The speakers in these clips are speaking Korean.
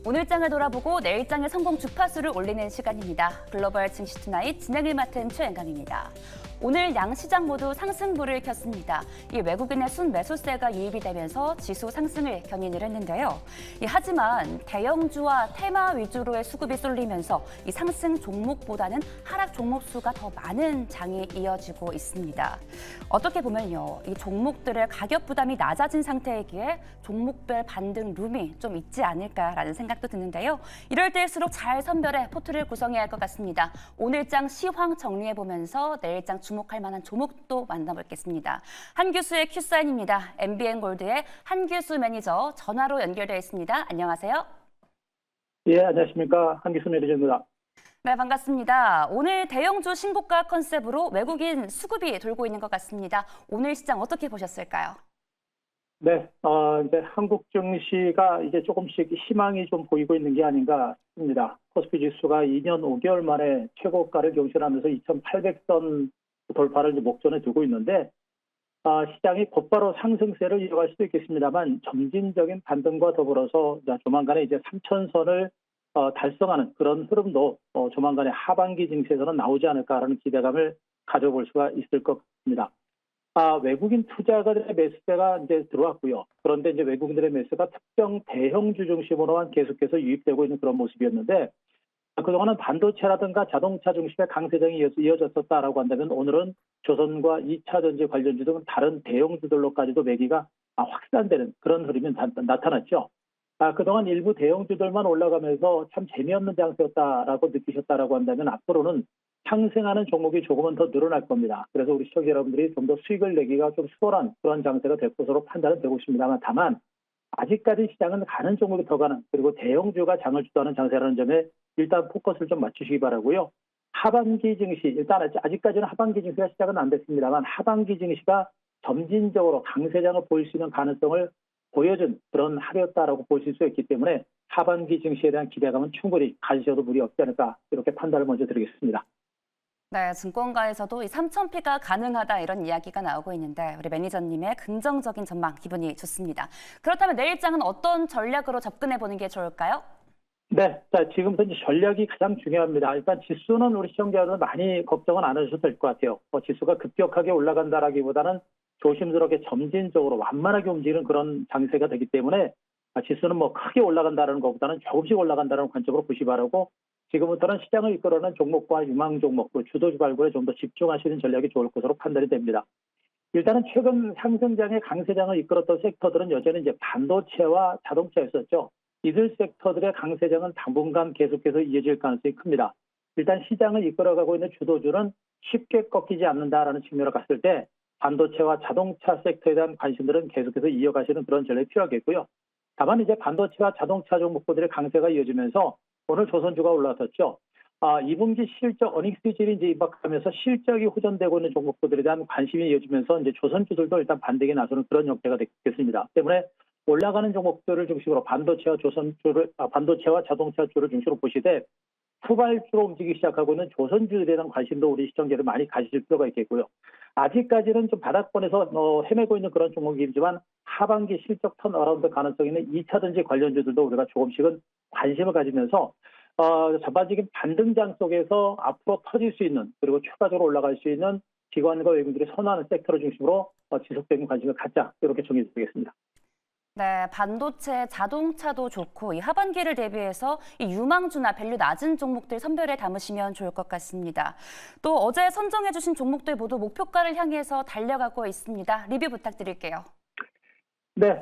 오늘장을 돌아보고 내일장의 성공 주파수를 올리는 시간입니다. 글로벌 증시 투나잇 진행을 맡은 최연감입니다. 오늘 양시장 모두 상승불을 켰습니다. 이 외국인의 순매수세가 유입이 되면서 지수 상승을 견인을 했는데요. 하지만 대형주와 테마 위주로의 수급이 쏠리면서 이 상승 종목보다는 하락 종목 수가 더 많은 장이 이어지고 있습니다. 어떻게 보면요, 이 종목들의 가격 부담이 낮아진 상태이기에 종목별 반등 룸이 좀 있지 않을까라는 생각도 드는데요. 이럴 때일수록 잘 선별해 포트를 구성해야 할 것 같습니다. 오늘장 시황 정리해보면서 내일장 주목할 만한 종목도 만나보겠습니다. 한규수의 큐사인입니다. MBN골드의 한규수 매니저 전화로 연결되어 있습니다. 안녕하세요. 예, 안녕하십니까. 한기수 매니저입니다. 네, 반갑습니다. 오늘 대형주 신고가 컨셉으로 외국인 수급이 돌고 있는 것 같습니다. 오늘 시장 어떻게 보셨을까요? 네, 이제 한국 증시가 이제 조금씩 희망이 좀 보이고 있는 게 아닌가 싶습니다. 코스피 지수가 2년 5개월 만에 최고가를 경신하면서 2,800선 돌파를 이제 목전에 두고 있는데, 시장이 곧바로 상승세를 이어갈 수도 있겠습니다만, 점진적인 반등과 더불어서 조만간에 이제 3,000선을 달성하는 그런 흐름도 조만간에 하반기 증시에서는 나오지 않을까라는 기대감을 가져볼 수가 있을 것 같습니다. 외국인 투자가들의 매수세가 이제 들어왔고요. 그런데 이제 외국인들의 매수가 특정 대형주 중심으로만 계속해서 유입되고 있는 그런 모습이었는데, 그동안은 반도체라든가 자동차 중심의 강세장이 이어졌었다라고 한다면, 오늘은 조선과 2차 전지 관련주 등 다른 대형주들로까지도 매기가 확산되는 그런 흐름이 나타났죠. 그동안 일부 대형주들만 올라가면서 참 재미없는 장세였다라고 느끼셨다라고 한다면, 앞으로는 상승하는 종목이 조금은 더 늘어날 겁니다. 그래서 우리 시청자 여러분들이 좀 더 수익을 내기가 좀 수월한 그런 장세가 될 것으로 판단은 되고 있습니다만, 다만 아직까지 시장은 가는 종목이 더 가는, 그리고 대형주가 장을 주도하는 장세라는 점에 일단 포커스를 좀 맞추시기 바라고요. 하반기 증시, 일단 아직까지는 하반기 증시가 시작은 안 됐습니다만, 하반기 증시가 점진적으로 강세장을 보일 수 있는 가능성을 보여준 그런 하루였다라고 보실 수 있기 때문에, 하반기 증시에 대한 기대감은 충분히 가지셔도 무리 없지 않을까, 이렇게 판단을 먼저 드리겠습니다. 네, 증권가에서도 이 3,000피가 가능하다 이런 이야기가 나오고 있는데, 우리 매니저님의 긍정적인 전망 기분이 좋습니다. 그렇다면 내일장은 어떤 전략으로 접근해 보는 게 좋을까요? 네, 자, 지금부터 이제 전략이 가장 중요합니다. 일단 지수는 우리 시청자들은 많이 걱정은 안 하셔도 될 것 같아요. 지수가 급격하게 올라간다라기보다는 조심스럽게 점진적으로 완만하게 움직이는 그런 장세가 되기 때문에, 지수는 뭐 크게 올라간다는 것보다는 조금씩 올라간다는 관점으로 보시 바라고, 지금부터는 시장을 이끌어내는 종목과 유망 종목, 또 주도주 발굴에 좀 더 집중하시는 전략이 좋을 것으로 판단이 됩니다. 일단은 최근 상승장의 강세장을 이끌었던 섹터들은 여전히 이제 반도체와 자동차였었죠. 이들 섹터들의 강세장은 당분간 계속해서 이어질 가능성이 큽니다. 일단 시장을 이끌어가고 있는 주도주는 쉽게 꺾이지 않는다라는 측면으로 갔을 때, 반도체와 자동차 섹터에 대한 관심들은 계속해서 이어가시는 그런 전략이 필요하겠고요. 다만 이제 반도체와 자동차 종목들의 강세가 이어지면서 오늘 조선주가 올라섰죠. 2분기 실적 어닝스 시즌이 이제 임박하면서 실적이 호전되고 있는 종목들에 대한 관심이 이어지면서 이제 조선주들도 일단 반등에 나서는 그런 형태가 되겠습니다. 때문에 올라가는 종목들을 중심으로 반도체와 자동차주를 중심으로 보시되, 후발주로 움직이기 시작하고 있는 조선주에 대한 관심도 우리 시청자들 많이 가지실 필요가 있겠고요. 아직까지는 좀 바닥권에서 헤매고 있는 그런 종목이지만, 하반기 실적 턴어라운드 가능성이 있는 2차 전지 관련주들도 우리가 조금씩은 관심을 가지면서 전반적인 반등장 속에서 앞으로 터질 수 있는, 그리고 추가적으로 올라갈 수 있는 기관과 외국인들이 선호하는 섹터를 중심으로 지속적인 관심을 갖자, 이렇게 정리드리겠습니다. 네, 반도체, 자동차도 좋고 이 하반기를 대비해서 이 유망주나 밸류 낮은 종목들 선별에 담으시면 좋을 것 같습니다. 또 어제 선정해 주신 종목들 모두 목표가를 향해서 달려가고 있습니다. 리뷰 부탁드릴게요. 네,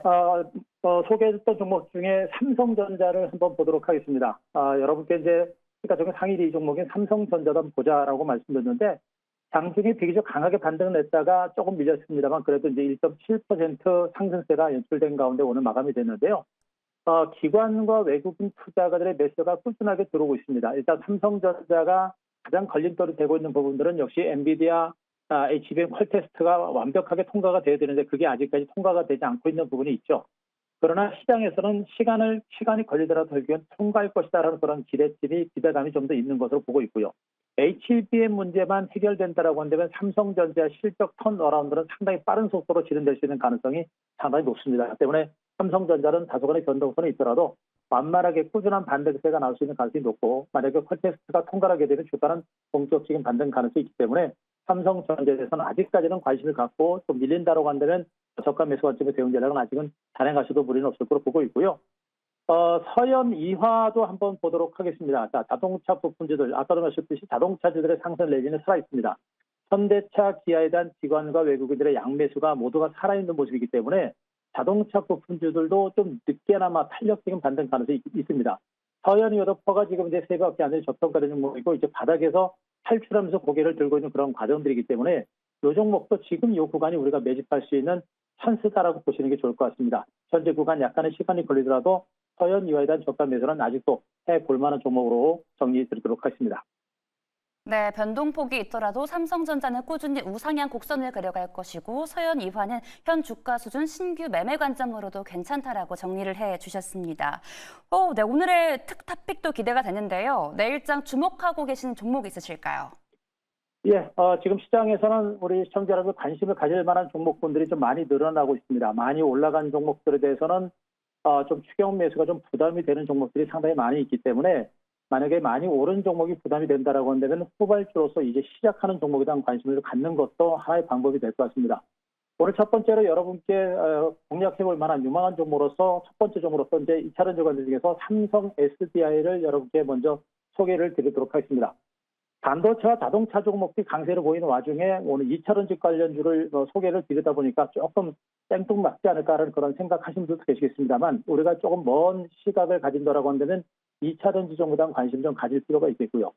소개해줬던 종목 중에 삼성전자를 한번 보도록 하겠습니다. 여러분께 이제 시가총액 상위 2 종목인 삼성전자도 한번 보자라고 말씀드렸는데, 장중에 비교적 강하게 반등을 냈다가 조금 밀렸습니다만, 그래도 이제 1.7% 상승세가 연출된 가운데 오늘 마감이 됐는데요. 기관과 외국인 투자가들의 매수가 꾸준하게 들어오고 있습니다. 일단 삼성전자가 가장 걸림돌이 되고 있는 부분들은 역시 엔비디아, HBM 퀄테스트가 완벽하게 통과가 돼야 되는데, 그게 아직까지 통과가 되지 않고 있는 부분이 있죠. 그러나 시장에서는 시간이 걸리더라도 결국엔 통과할 것이다라는 그런 기대감이 좀 더 있는 것으로 보고 있고요. HBM 문제만 해결된다라고 한다면 삼성전자 실적 턴어라운드는 상당히 빠른 속도로 진행될 수 있는 가능성이 상당히 높습니다. 때문에 삼성전자는 다소간의 변동성이 있더라도 완만하게 꾸준한 반등세가 나올 수 있는 가능성이 높고 만약에 컨테스트가 통과하게 되면 주가는 본격적인 반등 가능성이 있기 때문에 삼성전자에 대해서는 아직까지는 관심을 갖고 좀 밀린다라고 한다면 저가 매수 관점의 대응 전략은 아직은 단행하셔도 무리는 없을 거로 보고 있고요. 서현 이화도 한번 보도록 하겠습니다. 자, 자동차 부품주들, 아까도 말씀드렸듯이 자동차주들의 상승 레진이 살아있습니다. 현대차, 기아에 대한 기관과 외국인들의 양매수가 모두가 살아있는 모습이기 때문에 자동차 부품주들도 좀 늦게나마 탄력적인 반등 가능성이 있습니다. 서현이와도 퍼가 지금 이제 3바퀴 안에 저평가되는 종목이고 이제 바닥에서 탈출하면서 고개를 들고 있는 그런 과정들이기 때문에 이 종목도 지금 이 구간이 우리가 매집할 수 있는 찬스다라고 보시는 게 좋을 것 같습니다. 현재 구간 약간의 시간이 걸리더라도 서현 이화에 대한 저가 매수는 아직도 해볼 만한 종목으로 정리드리도록 하겠습니다. 네, 변동폭이 있더라도 삼성전자는 꾸준히 우상향 곡선을 그려갈 것이고 서현 이화는 현 주가 수준 신규 매매 관점으로도 괜찮다라고 정리를 해주셨습니다. 네, 오늘의 특탑픽도 기대가 되는데요. 내일장 주목하고 계신 종목 있으실까요? 예, 지금 시장에서는 우리 시청자 여러분 관심을 가질 만한 종목군들이 좀 많이 늘어나고 있습니다. 많이 올라간 종목들에 대해서는 좀 추경 매수가 좀 부담이 되는 종목들이 상당히 많이 있기 때문에 만약에 많이 오른 종목이 부담이 된다라고 한다면 후발주로서 이제 시작하는 종목에 대한 관심을 갖는 것도 하나의 방법이 될 것 같습니다. 오늘 첫 번째로 여러분께 공략해 볼 만한 유망한 종목으로서 첫 번째 종목으로서 이제 2차전지 관련 중에서 삼성 SDI를 여러분께 먼저 소개를 드리도록 하겠습니다. 반도체와 자동차 종목이 강세를 보이는 와중에 오늘 2차전지 관련주를 소개를 드리다 보니까 조금 생뚱맞지 않을까라는 그런 생각하시는 분도 계시겠습니다만 우리가 조금 먼 시각을 가진다라고 한다면 2차전지 정도에 대한 관심 좀 가질 필요가 있겠고요.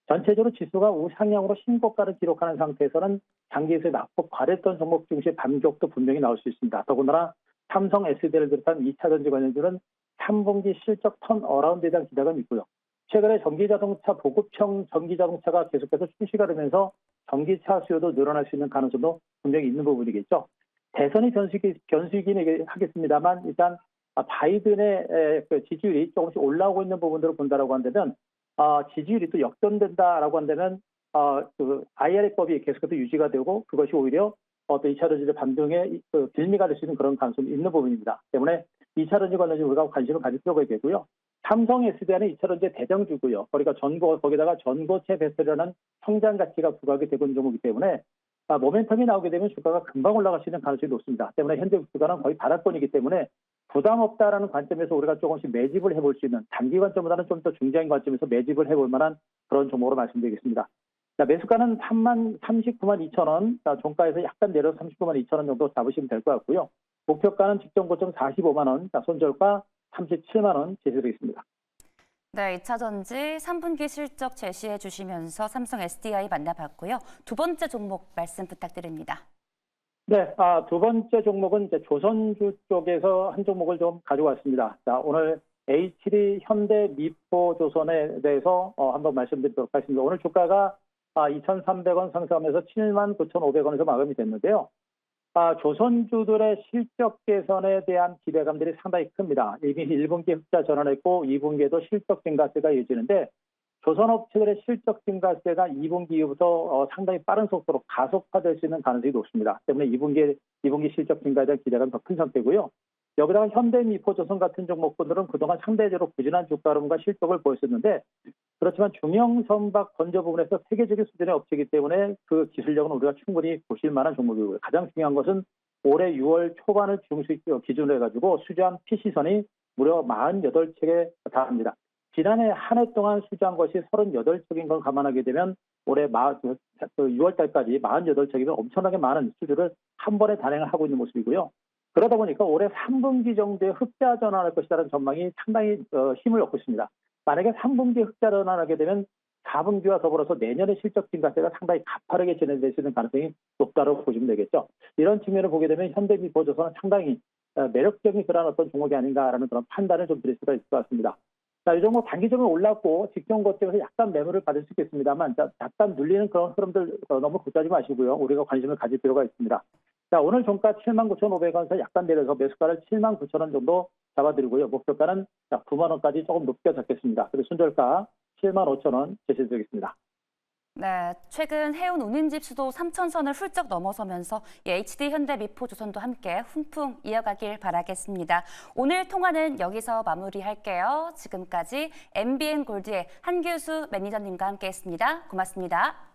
전체적으로 지수가 우상향으로 신고가를 기록하는 상태에서는 장기에서 낙폭 과랬던 종목 중시의 반격도 분명히 나올 수 있습니다. 더군다나 삼성 SDI를 비롯한 2차전지 관련주는 3분기 실적 턴어라운드에 대한 기대감이 있고요. 최근에 전기자동차 보급형 전기자동차가 계속해서 출시가 되면서 전기차 수요도 늘어날 수 있는 가능성도 분명히 있는 부분이겠죠. 대선이 변수이긴 하겠습니다만 일단 바이든의 그 지지율이 조금씩 올라오고 있는 부분들을 본다라고 한다면 지지율이 또 역전된다라고 한다면 그 IRA법이 계속해서 유지가 되고 그것이 오히려 또 2차전지 반등의 빌미가 될 수 있는 그런 가능성이 있는 부분입니다. 때문에 2차전지 관련해서 우리가 관심을 가질 필요가 있겠고요. 삼성 SDI는 2차전지 대장주고요. 그러니까 거기다가 전고체 배터리라는 성장 가치가 부각이 되고 있는 종목이기 때문에 모멘텀이 나오게 되면 주가가 금방 올라갈 수 있는 가능성이 높습니다. 때문에 현재 주가는 거의 바닥권이기 때문에 부담 없다라는 관점에서 우리가 조금씩 매집을 해볼 수 있는 단기 관점보다는 좀 더 중장기 관점에서 매집을 해볼 만한 그런 종목으로 말씀드리겠습니다. 자, 매수가는 39만 2천 원, 종가에서 약간 내려서 39만 2천 원 정도 잡으시면 될 것 같고요. 목표가는 직전 고점 45만 원, 손절가 37만 원 제시되겠습니다. 네, 2차전지 3분기 실적 제시해 주시면서 삼성 SDI 만나봤고요. 두 번째 종목 말씀 부탁드립니다. 네, 두 번째 종목은 이제 조선주 쪽에서 한 종목을 좀 가져왔습니다. 자, 오늘 HD 현대미포조선에 대해서 한번 말씀드리도록 하겠습니다. 오늘 주가가 2,300원 상승하면서 79,500원에서 마감이 됐는데요. 조선주들의 실적 개선에 대한 기대감들이 상당히 큽니다. 이미 1분기 흑자 전환했고 2분기에도 실적 증가세가 이어지는데 조선업체들의 실적 증가세가 2분기 이후부터 상당히 빠른 속도로 가속화될 수 있는 가능성이 높습니다. 때문에 2분기 실적 증가에 대한 기대감이 더 큰 상태고요. 여기다가 현대미포조선 같은 종목군들은 그동안 상대적으로 부진한 주가 흐름과 실적을 보였었는데 그렇지만 중형선박 건조 부분에서 세계적인 수준의 업체이기 때문에 그 기술력은 우리가 충분히 보실 만한 종목이고요. 가장 중요한 것은 올해 6월 초반을 기준으로 해가지고 수주한 PC선이 무려 48척에 달합니다. 지난해 한 해 동안 수주한 것이 38척인 걸 감안하게 되면 올해 6월 달까지 48척이면 엄청나게 많은 수주를 한 번에 단행을 하고 있는 모습이고요. 그러다 보니까 올해 3분기 정도에 흑자 전환할 것이라는 전망이 상당히 힘을 얻고 있습니다. 만약에 3분기 흑자 전환하게 되면 4분기와 더불어서 내년의 실적 증가세가 상당히 가파르게 진행될 수 있는 가능성이 높다고 보시면 되겠죠. 이런 측면을 보게 되면 현대미포조선은 상당히 매력적인 그런 어떤 종목이 아닌가라는 그런 판단을 좀 드릴 수가 있을 것 같습니다. 자, 이 종목 단기적으로 올랐고 직전 고점에서 약간 매물을 받을 수 있겠습니다만 약간 눌리는 그런 흐름들 너무 굳하지 마시고요. 우리가 관심을 가질 필요가 있습니다. 자, 오늘 종가 79,500원에서 약간 내려서 매수가를 79,000원 정도 잡아드리고요. 목표가는 9만 원까지 조금 높게 잡겠습니다. 그리고 순절가 75,000원 제시드리겠습니다. 네, 최근 해운 운임지수도 3,000선을 훌쩍 넘어서면서 HD 현대 미포조선도 함께 훈풍 이어가길 바라겠습니다. 오늘 통화는 여기서 마무리할게요. 지금까지 MBN 골드의 한규수 매니저님과 함께했습니다. 고맙습니다.